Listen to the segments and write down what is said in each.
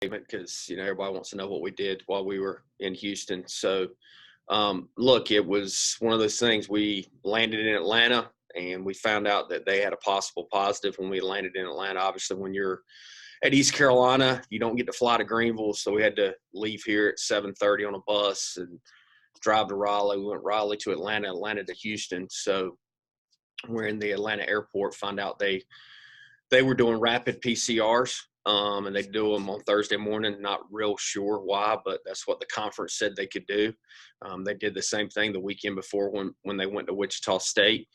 because everybody wants to know what we did while we were in Houston. So, look, it was one of those things. We landed in Atlanta, and we found out that they had a possible positive when we landed in Atlanta. Obviously, when you're at East Carolina, you don't get to fly to Greenville, so we had to leave here at 7:30 on a bus and drive to Raleigh. We went Raleigh to Atlanta, Atlanta to Houston. So we're in the Atlanta airport, find out they were doing rapid PCRs, and they do them on Thursday morning. Not real sure why, but that's what the conference said they could do. They did the same thing the weekend before when they went to Wichita State.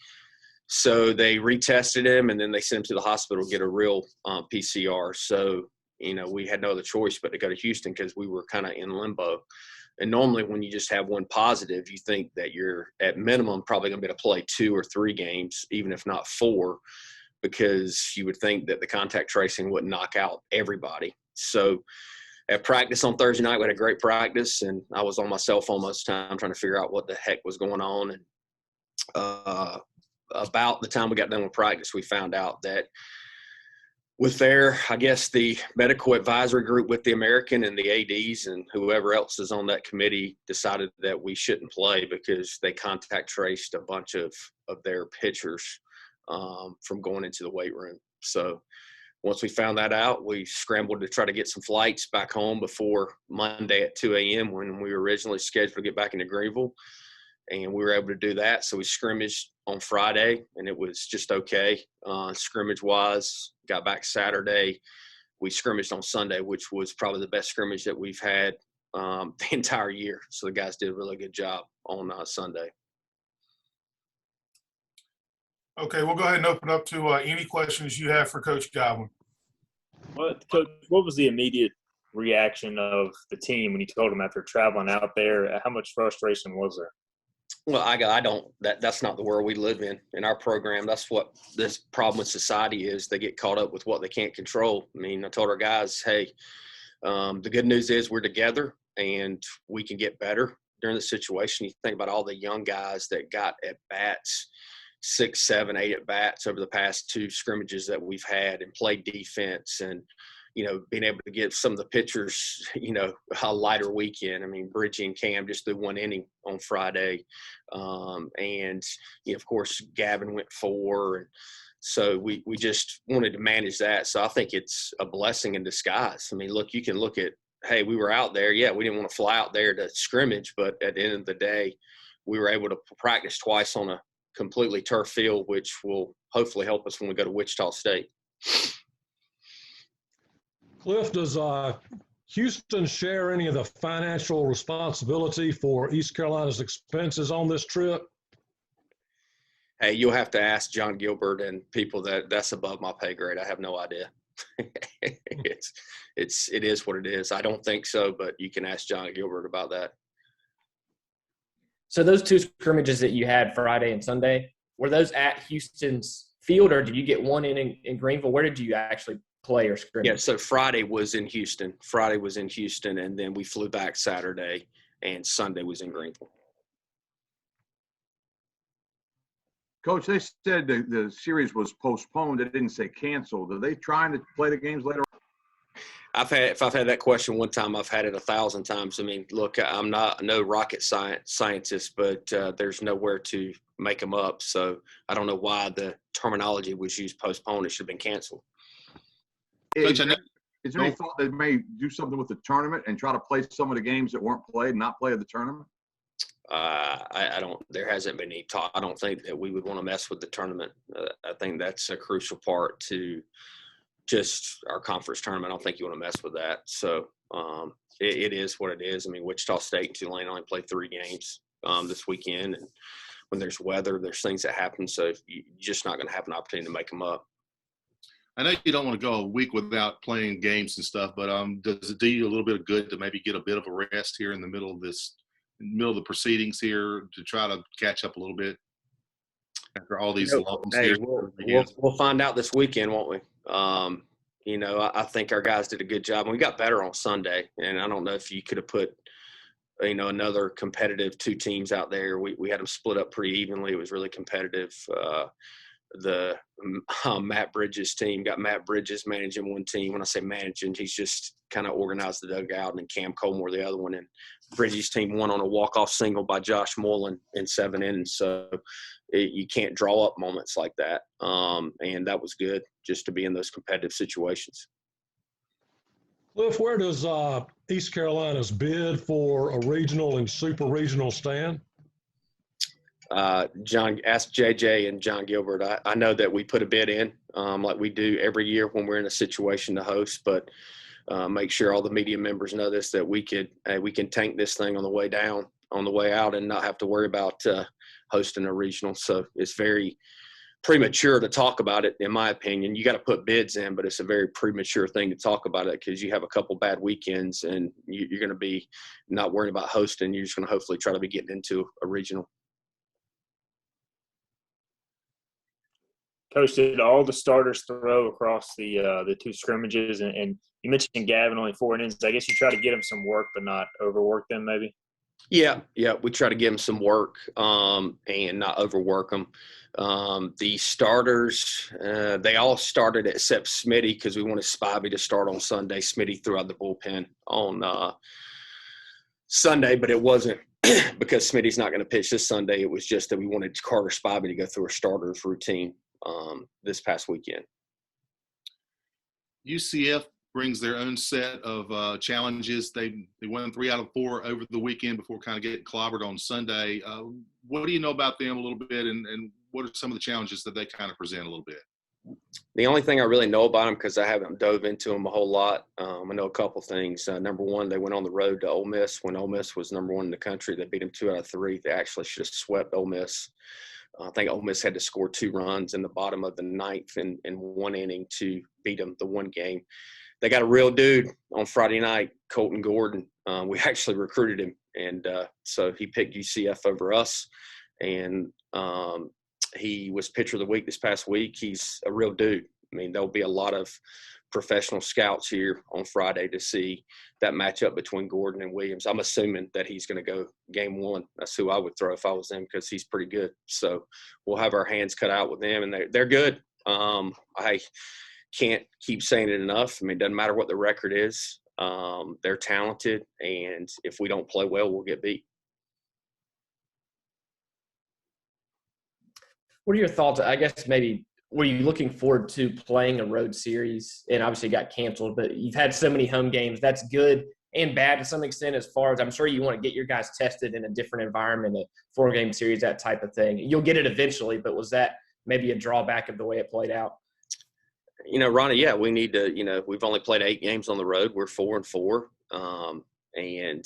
So they retested him, and then they sent him to the hospital to get a real PCR. So, we had no other choice but to go to Houston because we were kind of in limbo. And normally when you just have one positive, you think that you're at minimum probably going to be able to play 2 or 3 games, even if not 4, because you would think that the contact tracing would knock out everybody. So at practice on Thursday night, we had a great practice, and I was on my cell phone most of the time trying to figure out what the heck was going on. And about the time we got done with practice, we found out that with the medical advisory group with the American and the ADs and whoever else is on that committee decided that we shouldn't play because they contact traced a bunch of their pitchers from going into the weight room. So once we found that out, we scrambled to try to get some flights back home before Monday at 2 a.m. when we were originally scheduled to get back into Greenville. And we were able to do that. So we scrimmaged on Friday, and it was just okay. Scrimmage-wise, got back Saturday. We scrimmaged on Sunday, which was probably the best scrimmage that we've had the entire year. So the guys did a really good job on Sunday. Okay, we'll go ahead and open up to any questions you have for Coach Godwin. Coach, what was the immediate reaction of the team when you told them after traveling out there? How much frustration was there? Well, I don't. That's not the world we live in. In our program, that's what this problem with society is. They get caught up with what they can't control. I mean, I told our guys, hey, the good news is we're together and we can get better during the situation. You think about all the young guys that got at bats, 6, 7, 8 at bats over the past 2 scrimmages that we've had and played defense and, being able to give some of the pitchers, a lighter weekend. I mean, Bridgie and Cam just threw 1 inning on Friday. And, of course, Gavin went 4. And so we just wanted to manage that. So I think it's a blessing in disguise. I mean, look, you can look at, hey, we were out there. Yeah, we didn't want to fly out there to scrimmage, but at the end of the day, we were able to practice twice on a completely turf field, which will hopefully help us when we go to Wichita State. Cliff, does Houston share any of the financial responsibility for East Carolina's expenses on this trip? Hey, you'll have to ask John Gilbert and people that's above my pay grade. I have no idea. It is what it is. I don't think so, but you can ask John Gilbert about that. So those 2 scrimmages that you had Friday and Sunday, were those at Houston's field, or did you get 1 inning in Greenville? Where did you actually play or scrimmage? Yeah, so Friday was in Houston. And then we flew back Saturday, and Sunday was in Greenville. Coach, they said the series was postponed. They didn't say canceled. Are they trying to play the games later? If I've had that question one time, I've had it 1,000 times. I mean, look, I'm no rocket scientist, but there's nowhere to make them up. So I don't know why the terminology was used postponed. It should have been canceled. Is there any thought they may do something with the tournament and try to play some of the games that weren't played, not play the tournament? I don't. There hasn't been any talk. I don't think that we would want to mess with the tournament. I think that's a crucial part to just our conference tournament. I don't think you want to mess with that. So it is what it is. I mean, Wichita State and Tulane only play 3 games this weekend, and when there's weather, there's things that happen. So you're just not going to have an opportunity to make them up. I know you don't want to go a week without playing games and stuff, but does it do you a little bit of good to maybe get a bit of a rest here in the middle of the proceedings here to try to catch up a little bit after all these lumps hey, here? We'll find out this weekend, won't we? I think our guys did a good job, and we got better on Sunday. And I don't know if you could have put, another competitive 2 teams out there. We had them split up pretty evenly. It was really competitive. Matt Bridges team. Got Matt Bridges managing one team. When I say managing, he's just kind of organized the dugout, and then Cam Colmore the other one. And Bridges' team won on a walk-off single by Josh Mullen in 7 innings. So you can't draw up moments like that. And that was good just to be in those competitive situations. Cliff, where does East Carolina's bid for a regional and super regional stand? John, ask JJ and John Gilbert. I know that we put a bid in like we do every year when we're in a situation to host, but make sure all the media members know this, that we can tank this thing on the way down, on the way out, and not have to worry about hosting a regional. So it's very premature to talk about it, in my opinion. You got to put bids in, but it's a very premature thing to talk about it because you have a couple bad weekends and you're going to be not worrying about hosting. You're just going to hopefully try to be getting into a regional. Coach, did all the starters throw across the 2 scrimmages? And you mentioned Gavin only 4 innings. I guess you try to get him some work, but not overwork them, maybe. Yeah, we try to give them some work and not overwork them. The starters, they all started except Smitty because we wanted Spivey to start on Sunday. Smitty threw out the bullpen on Sunday, but it wasn't because Smitty's not going to pitch this Sunday. It was just that we wanted Carter Spivey to go through a starters routine this past weekend. UCF brings their own set of challenges. They won 3 out of 4 over the weekend before kind of getting clobbered on Sunday. What do you know about them a little bit, and what are some of the challenges that they kind of present a little bit? The only thing I really know about them, because I haven't dove into them a whole lot, I know a couple things. Number one, they went on the road to Ole Miss when Ole Miss was number 1 in the country. They beat them 2 out of 3. They actually should have swept Ole Miss. I think Ole Miss had to score 2 runs in the bottom of the 9th in 1 inning to beat them the 1 game. They got a real dude on Friday night, Colton Gordon. We actually recruited him, and so he picked UCF over us. And he was pitcher of the week this past week. He's a real dude. I mean, there'll be a lot of professional scouts here on Friday to see that matchup between Gordon and Williams. I'm assuming that he's going to go game 1. That's who I would throw if I was them because he's pretty good. So we'll have our hands cut out with them, and they're good. I can't keep saying it enough. I mean, it doesn't matter what the record is. They're talented, and if we don't play well, we'll get beat. What are your thoughts? I guess maybe were you looking forward to playing a road series? And obviously it got canceled, but you've had so many home games. That's good and bad to some extent, as far as I'm sure you want to get your guys tested in a different environment, a 4-game series, that type of thing. You'll get it eventually, but was that maybe a drawback of the way it played out? Ronnie, yeah, we need to, we've only played 8 games on the road. We're 4-4. And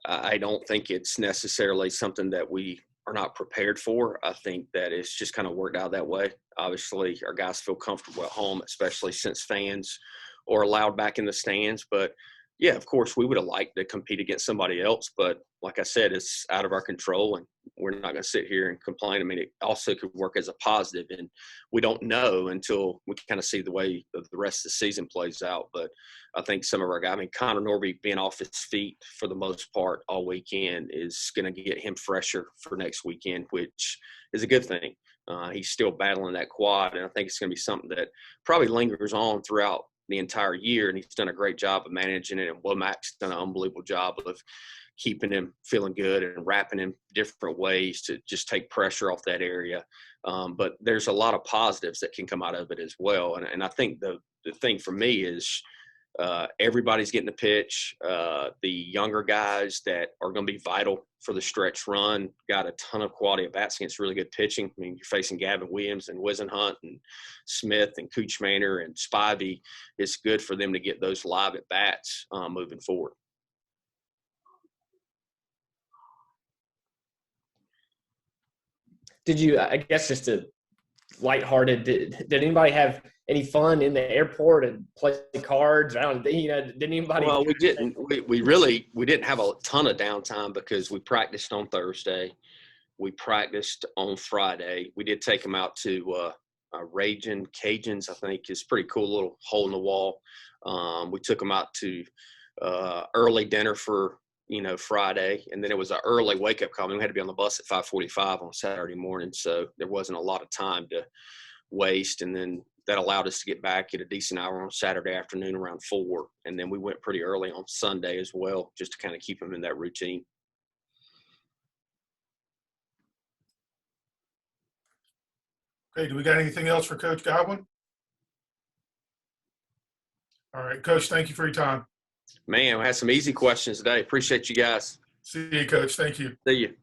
I don't think it's necessarily something that we are not prepared for. I think that it's just kind of worked out that way. Obviously, our guys feel comfortable at home, especially since fans are allowed back in the stands. But, yeah, of course, we would have liked to compete against somebody else. But, like I said, it's out of our control, and we're not going to sit here and complain. I mean, it also could work as a positive, and we don't know until we kind of see the way the rest of the season plays out. But I think some of our guys, Connor Norby being off his feet for the most part all weekend is going to get him fresher for next weekend, which is a good thing. He's still battling that quad, and I think it's going to be something that probably lingers on throughout the entire year, and he's done a great job of managing it, and Womack's done an unbelievable job of keeping him feeling good and wrapping him different ways to just take pressure off that area. But there's a lot of positives that can come out of it as well. And I think the thing for me is everybody's getting the pitch. The younger guys that are going to be vital for the stretch run got a ton of quality at bats against really good pitching. I mean, you're facing Gavin Williams and Wisenhunt and Smith and Cooch Manor and Spivey. It's good for them to get those live at bats moving forward. Did you, I guess, just a lighthearted, did anybody have any fun in the airport and play cards? I don't, did anybody? Well, we didn't. We didn't have a ton of downtime because we practiced on Thursday. We practiced on Friday. We did take them out to Raging Cajuns, I think, is pretty cool little hole in the wall. We took them out to early dinner for Friday, and then it was an early wake up call. I mean, we had to be on the bus at 5:45 on Saturday morning, so there wasn't a lot of time to waste. And then that allowed us to get back at a decent hour on Saturday afternoon around 4. And then we went pretty early on Sunday as well, just to kind of keep them in that routine. Okay, do we got anything else for Coach Godwin? All right, Coach, thank you for your time. Man, we had some easy questions today. Appreciate you guys. See you, Coach. Thank you. See you.